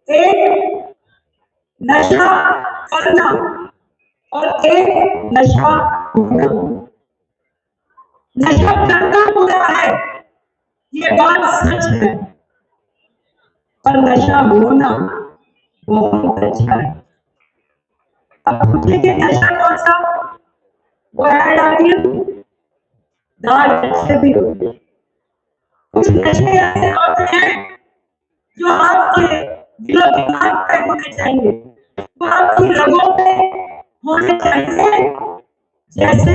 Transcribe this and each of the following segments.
एक नशा करना और एक नशा होना। नशा करना बुरा है, ये बात सच है, पर नशा होना बहुत अच्छा है। अब पूछेंगे नशा कौन सा? वो ऐड आ रही है, दाल ऐसे भी होते। कुछ नशे ऐसे होते हैं जो आपके दिलो दिमाग पे होने चाहिए, वो आपकी रगों पे होने चाहिए, जैसे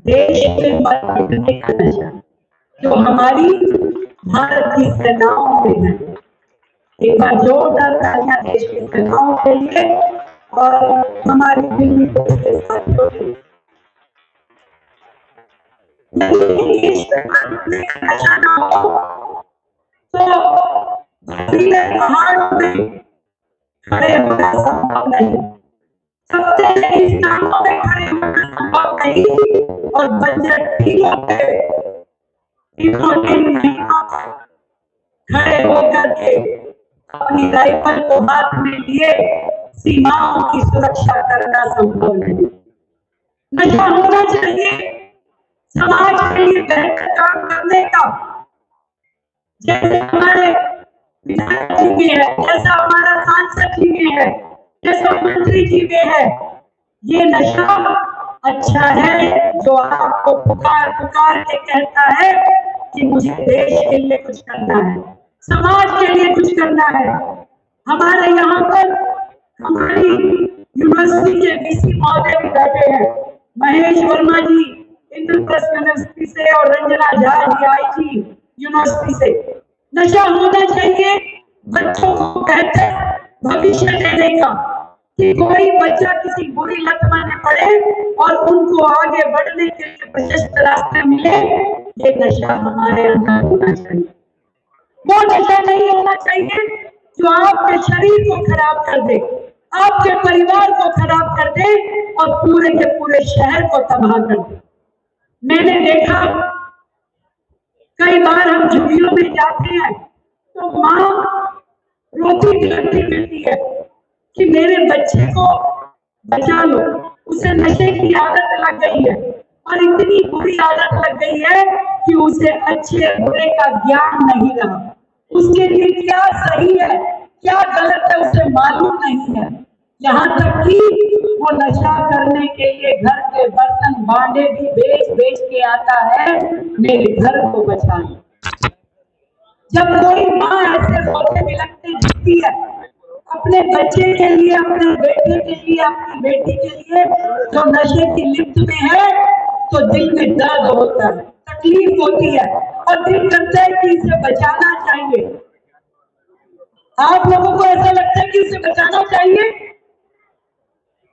देश के मरने का नशा जो हमारी भारत की सेनाओं में है। एक बार जोरदार तालियां देश की सेनाओं के लिए और हमारी दिल्ली पुलिस के साथियों के लिए। नशा ना हो तो पहाड़ों में खड़े होना संभव नहीं, सबसे नई स्थानों में खड़े होना संभव नहीं, और बंजर टीलों पे खड़े होकर के अपनी राइफल को हाथ में लिए सीमाओं की सुरक्षा करना संभव नहीं। नशा होना चाहिए समाज के लिए बेहतर काम करने का, जैसे हमारे विधायक जी में है, जैसा हमारा सांसद जी में है, जैसा मंत्री जी में है। ये नशा अच्छा है जो आपको पुकार पुकार के कहता है कि मुझे देश के लिए कुछ करना है, समाज के लिए कुछ करना है। हमारे यहाँ पर हमारी यूनिवर्सिटी के डीसी महोदय भी बैठे हैं, महेश वर्मा जी इंद्रप्रस्थ यूनिवर्सिटी से और रंजना झा जी आईटी यूनिवर्सिटी से। नशा होना चाहिए बच्चों को बेहतर भविष्य देने का, कि कोई बच्चा किसी बुरी लत में पड़े और उनको आगे बढ़ने के लिए प्रशस्त रास्ते मिले। ये नशा हमारे अंदर होना चाहिए। वो नशा नहीं होना चाहिए जो आपके शरीर को खराब कर दे, आपके परिवार को खराब कर दे और पूरे के पूरे शहर को तबाह कर दे। मैंने देखा कई बार हम झुग्गियों में जाते हैं तो माँ रोती बिलखती मिलती है कि मेरे बच्चे को बचा लो, उसे नशे की आदत लग गई है और इतनी बुरी आदत लग गई है कि उसे अच्छे बुरे का ज्ञान नहीं रहा, उसके लिए क्या सही है क्या गलत है उसे मालूम नहीं है। यहाँ तक कि वो नशा करने के लिए घर के बर्तन भांडे भी बेच बेच के आता है मेरे घर को बचाने। जब कोई माँ ऐसे रोते बिलखते दिखती है अपने बच्चे के लिए, अपने बेटे के लिए, अपनी बेटी के लिए जो नशे की लिप्त में है, तो दिल में दर्द होता है, तकलीफ होती है और दिल करता है कि इसे बचाना चाहिए। आप लोगों को ऐसा लगता है कि इसे बचाना चाहिए?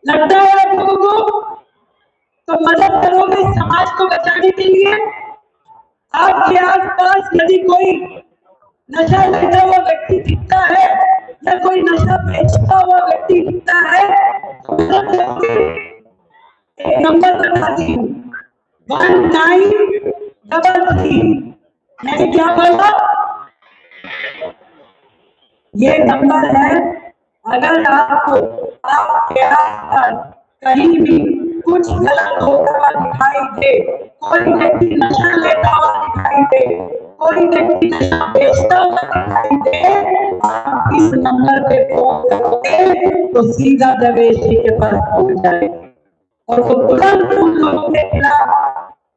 लगता है आप लोगों को? तो मदद करोगे समाज को बचाने के लिए। आपके आसपास यदि कोई नशा लेता हुआ व्यक्ति दिखता है या कोई नशा बेचता हुआ व्यक्ति दिखता है तो एक नंबर बताती हूँ, 1933। मैंने क्या बोला? ये नंबर है। अगर आपको आपके आसपास कहीं भी कुछ गलत होता हुआ दिखाई दे, कोई व्यक्ति नशा लेता हुआ दिखाई दे, कोई व्यक्ति नशा बेचता हुआ दिखाई दे, आप इस नंबर पे फोन करोगे तो सीधा दवेश जी के पास पहुंच जाएगा और वो तुरंत उन लोगों के खिलाफ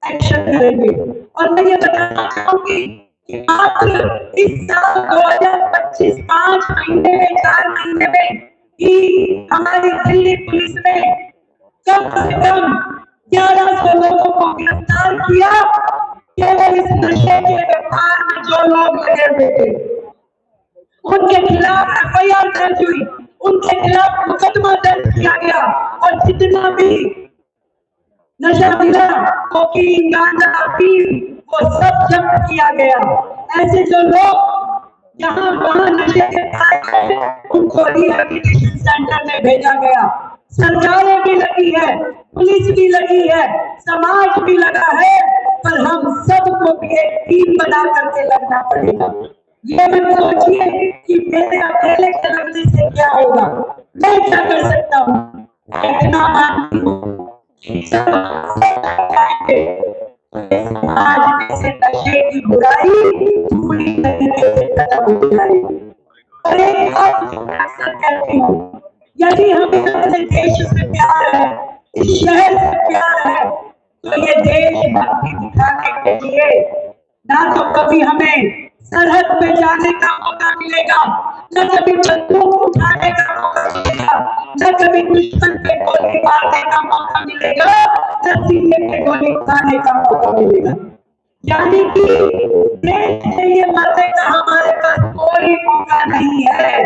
एक्शन करेंगे। और मैं ये बताना चाहूंगी कि मात्र इस साल 2025 5 महीने में 4 महीने में ही हमारी दिल्ली पुलिस ने कम से कम 1100 लोगों को गिरफ्तार किया। केवल इस नशे के व्यापार में जो लोग लगे हुए थे उनके खिलाफ एफआईआर दर्ज हुई, उनके खिलाफ मुकदमा दर्ज किया गया और जितना भी नशा मिला, कोकीन, गांजा, अफीम, वो सब जब्त किया गया। ऐसे जो लोग यहाँ वहाँ नशे के खाए उनको रिहैबिलिटेशन सेंटर में भेजा गया। सरकारें भी लगी है, पुलिस भी लगी है, समाज भी लगा है, पर हम सबको भी एक टीम बना करके लगना पड़ेगा। ये मत सोचिए कि मेरे अकेले के लड़ने से क्या होगा, मैं क्या कर सकता हूँ। इतना मानती हूँ कि जब समाज में से नशे की बुराई पूरी तरीके से खत्म हो जाएगी। और एक बात अक्सर कहती हूँ, यदि हमें अपने देश से प्यार है, इस शहर से प्यार है, तो ये देशभक्ति दिखाने के लिए ना तो कभी हमें सरहद पे जाने का मौका मिलेगा, न कभी बंदूक उठाने का मौका मिलेगा, न कभी दुश्मन पे गोली मारने का मौका मिलेगा, न सीने पे गोली खाने का मौका मिलेगा। यानी कि देश के लिए मरने का हमारे पास कोई मौका नहीं है,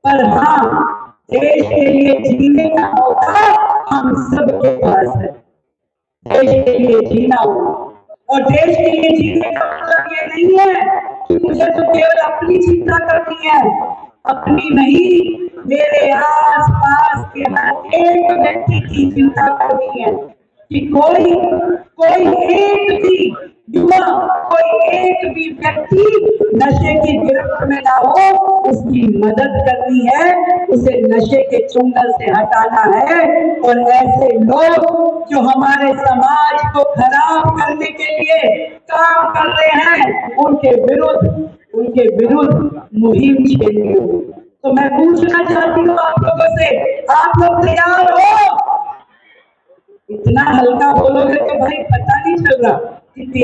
पर हाँ, देश के लिए जीने का मौका हम सबके पास है। देश के लिए जीना होगा, और देश के लिए जीने का मतलब ये नहीं है कि मुझे तो केवल अपनी चिंता करनी है, अपनी नहीं, मेरे आस पास के हर एक व्यक्ति की चिंता करनी है कि कोई कोई एक भी युवा, कोई एक भी व्यक्ति नशे की गिरफ्त में ना हो, उसकी मदद करनी है, उसे नशे के चुंगल से हटाना है। और ऐसे लोग जो हमारे समाज को खराब करने के लिए काम कर रहे हैं, उनके विरुद्ध मुहिम छेड़नी होगी। तो मैं पूछना चाहती हूँ आप लोगों से, आप लोग तैयार हो? इतना हल्का बोलोगे तो भाई पता नहीं चल रहा कि